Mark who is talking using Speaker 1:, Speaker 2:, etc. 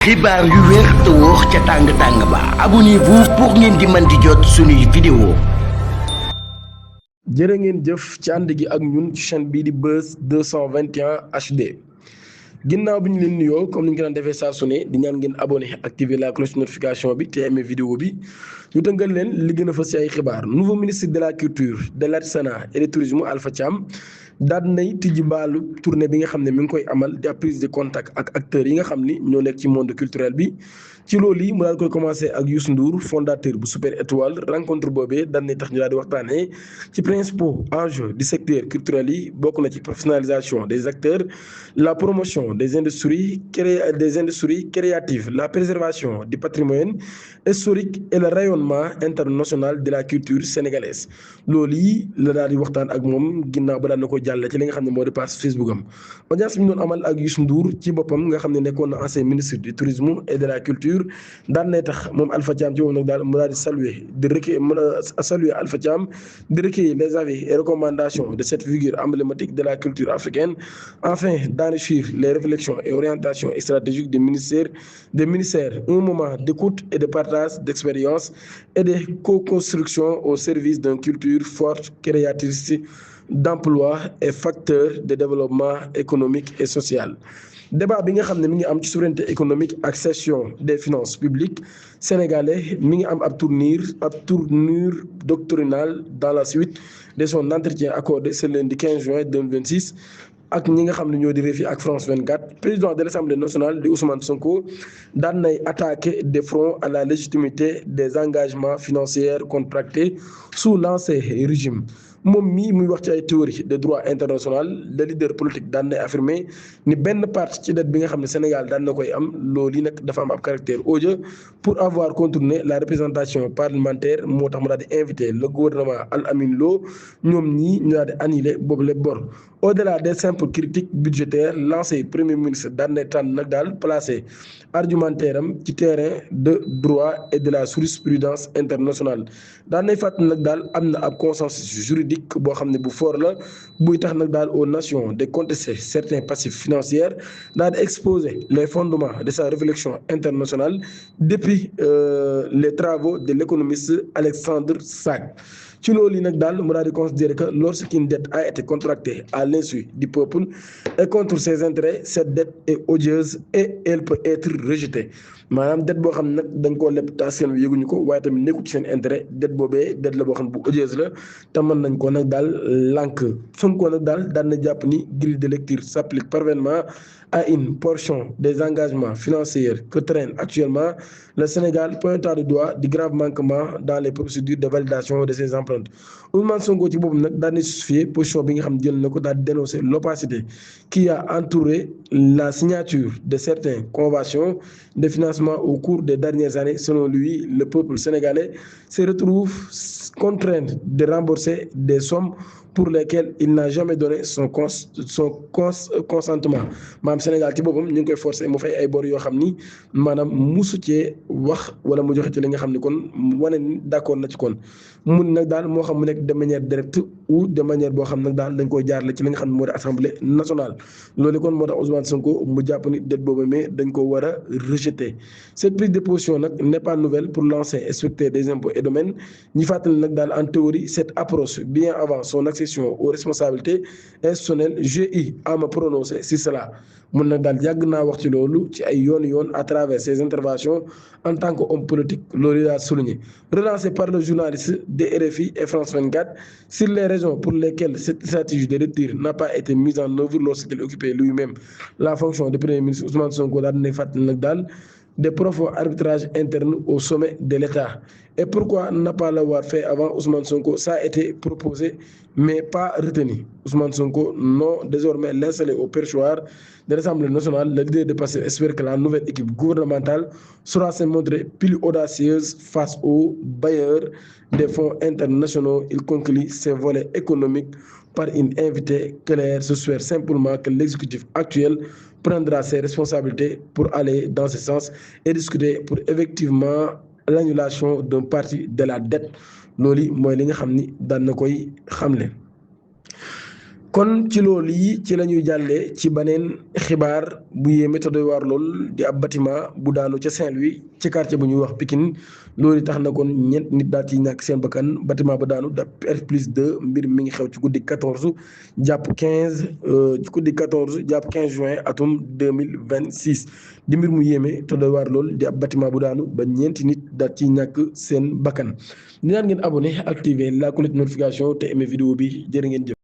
Speaker 1: xibaar yu wér te wóor ca tàng-tàng ba abonnez-vous pour ngeen di mën di jot suñuy vidéo.
Speaker 2: jërë ngeen jëf ci ànd gi ak ñun ci chaîne bii di Buzz 221 HD ginnaaw bi ñu leen nuyoo comme ni ñu ko daan defee saa su ne di ñaan ngeen abonné activer la cloche notification bi te aimé vidéo bi ñu tënkal leen li gën a fës ci ay xibaar. Nouveau ministre de la culture de l'artisanat et du tourisme Alpha Thiam daal nay tijji mbaalu tournée bi nga xam ne mi ngi koy amal di prise de contact ak acteurs yi nga xam ni ñoo nekk ci monde culturel bi. ci loolu yi mu daal koy commencé ak Youssou Ndour fondateur bu Super Étoile rencontre boobee daan nay tax ñu daal di waxtaanee ci principaux enjeux du secteur culturel yi bokk na ci professionnalisation des acteurs, la promotion des industries créatives, la préservation du patrimoine historique et le rayonnement international de la culture sénégalaise. loolu yi la daal di waxtaan ak moom ginnaaw ba daan na ko jàll ci li nga xam ne moo di page Facebook am. audience bi ñu doon amal ak Youssou Ndour ci boppam nga xam ne nekkoon na ancien ministre du tourisme et de la culture daan nay tax moom Alpha Thiam ci moom nag daal mu daal di saluer Alpha Thiam di recueillir les avis et recommandations de cette figure emblématique de la culture africaine afin d'enrichir les réflexions et orientations stratégiques des ministères un moment d'écoute et de partage d'expériences et de co-construction au service d'une culture forte, créatrice d'emploi et facteur de développement économique et social. Débat bi nga xam ne mi ngi am ci souveraineté économique ak gestion des finances publiques sénégalais mi ngi am ab tournure doctrinale dans la suite de son entretien accordé ce lundi 15 juin 2026 ak ñi nga xam ne ñoo di Rewmi ak France 24. Président de l'Assemblée nationale di Ousmane Sonko daan nay attaqué de front à la légitimité des engagements financiers contractés sous l'ancien régime. moom mii muy wax ci ay théorie de droit international le leader politique daan nay affirmé ni benn partie ci dette bi nga xam ne Sénégal daan na koy am loolu yi nag dafa am ab caractère odieux pour avoir contourné la représentation parlementaire moo tax mu daal di invité le gouvernement Al Amin Lo ñoom ñii ñu daal di annulé boobu le bor. Au-delà des simples critiques budgétaires lancées premier ministre daan nay tànn nag daal placé argumentaire am ci terrain de droit et de la jurisprudence internationale daan nay fàttali nag daal am na ab consensus juridique boo xam ne bu fort la buy tax nag daal aux nations de contester certains passifs financiers daal di exposer les fondements de sa réflexion internationale depuis les travaux de l'économiste Alexandre Sag. ci loolu yi nag daal mu daal di considérer que lorsqu'une dette a été contractée à l'insu du peuple et contre ses intérêts cette dette est odieuse et elle peut être rejetée maanaam dette boo xam ne nag dañ koo leb te askan wi yëguñu ko waaye tamit nekkul ci seen intérêt dette boobee dette la boo xam ne bu odieuse la te mën nañ ko nag daal lànk Sonko nag daal daan na jàpp ni grille de lecture s'applique parfaitement à une portion des engagements financiers que traîne actuellement le Sénégal, pointant du doigt de graves manquements dans les procédures de validation de ces emprunts. Ousmane Sonko ci boobu nag daan na justifier position bi nga xam jël na ko daal di dénoncer l'opacité qui a entouré la signature de certaines conventions de financement au cours des dernières années. Selon lui, le peuple sénégalais se retrouve contraint de rembourser des sommes pour lesquelles il n'a jamais donné son consentement maanaam Sénégal ci boppam ñu ngi koy forcer mu fay ay bor yoo xam ni maanaam musu cee wax wala mu joxe ci li nga xam ni kon wane ni d'accord na ci kon mun nag daal moo xam mu nekk de manière directe ou de manière boo xam nag daal dañ koy jaarale ci li nga xam ne moo di assemblée nationale. loolu kon moo tax Ousmane Sonko mu jàpp ni dette boobu mais dañ ko war a rejeter. Cette prise de position nag n'est pas nouvelle pour l'ancien inspecteur des impôts et domaines ñi fàttali nag daal en théorie cette approche bien avant son accession aux responsabilités institutionnelles j'ai eu à me prononcer sur cela. mun nag daal yàgg naa wax ci loolu ci ay yoon à travers ses interventions en tant qu'homme politique loolu daal souligné. Relancé par le journaliste de RFI et France 24 sur les raisons pour lesquelles cette stratégie de rupture n'a pas été mise en œuvre lorsqu'il occupait lui-même la fonction de premier ministre Ousmane Sonko daal dina fàttali nag daal des profonds arbitrages internes au sommet de l'État. Et pourquoi ne pas l'avoir fait avant Ousmane Sonko? Ça a été proposé mais pas retenu. Ousmane Sonko, non désormais l'installé au perchoir de l'Assemblée nationale, le leader de Pastef espère que la nouvelle équipe gouvernementale saura se montrer plus audacieuse face aux bailleurs des fonds internationaux. Il conclut ses volets économiques par une invitée claire. Je souhaite simplement que l'exécutif actuel prendra ses responsabilités pour aller dans ce sens et discuter pour effectivement l'annulation d'une partie de la dette. loolu mooy li nga xam ni daan na koy xamle. kon ci loolu yi ci la ñuy jàllee ci beneen xibaar bu yéeme te doy waar lool di ab bâtiment bu daanu ca Saint-Louis ci quartier bu ñuy wax Pikine loolu tax na kon ñeent nit daal ci ñàkk seen bakkan bâtiment ba daanu da R+2 mbir mi ngi xew ci guddi 14 jàpp 15 ci guddi 14 jàpp 15 juin atum 2026 di mbir mu yéeme te doy waar lool di ab bâtiment bu daanu ba ñeenti nit daal ci ñàkk seen bakkan di naan ngeen abonné activer la cloche de notification te aimé vidéo bi jërë ngeen jëf.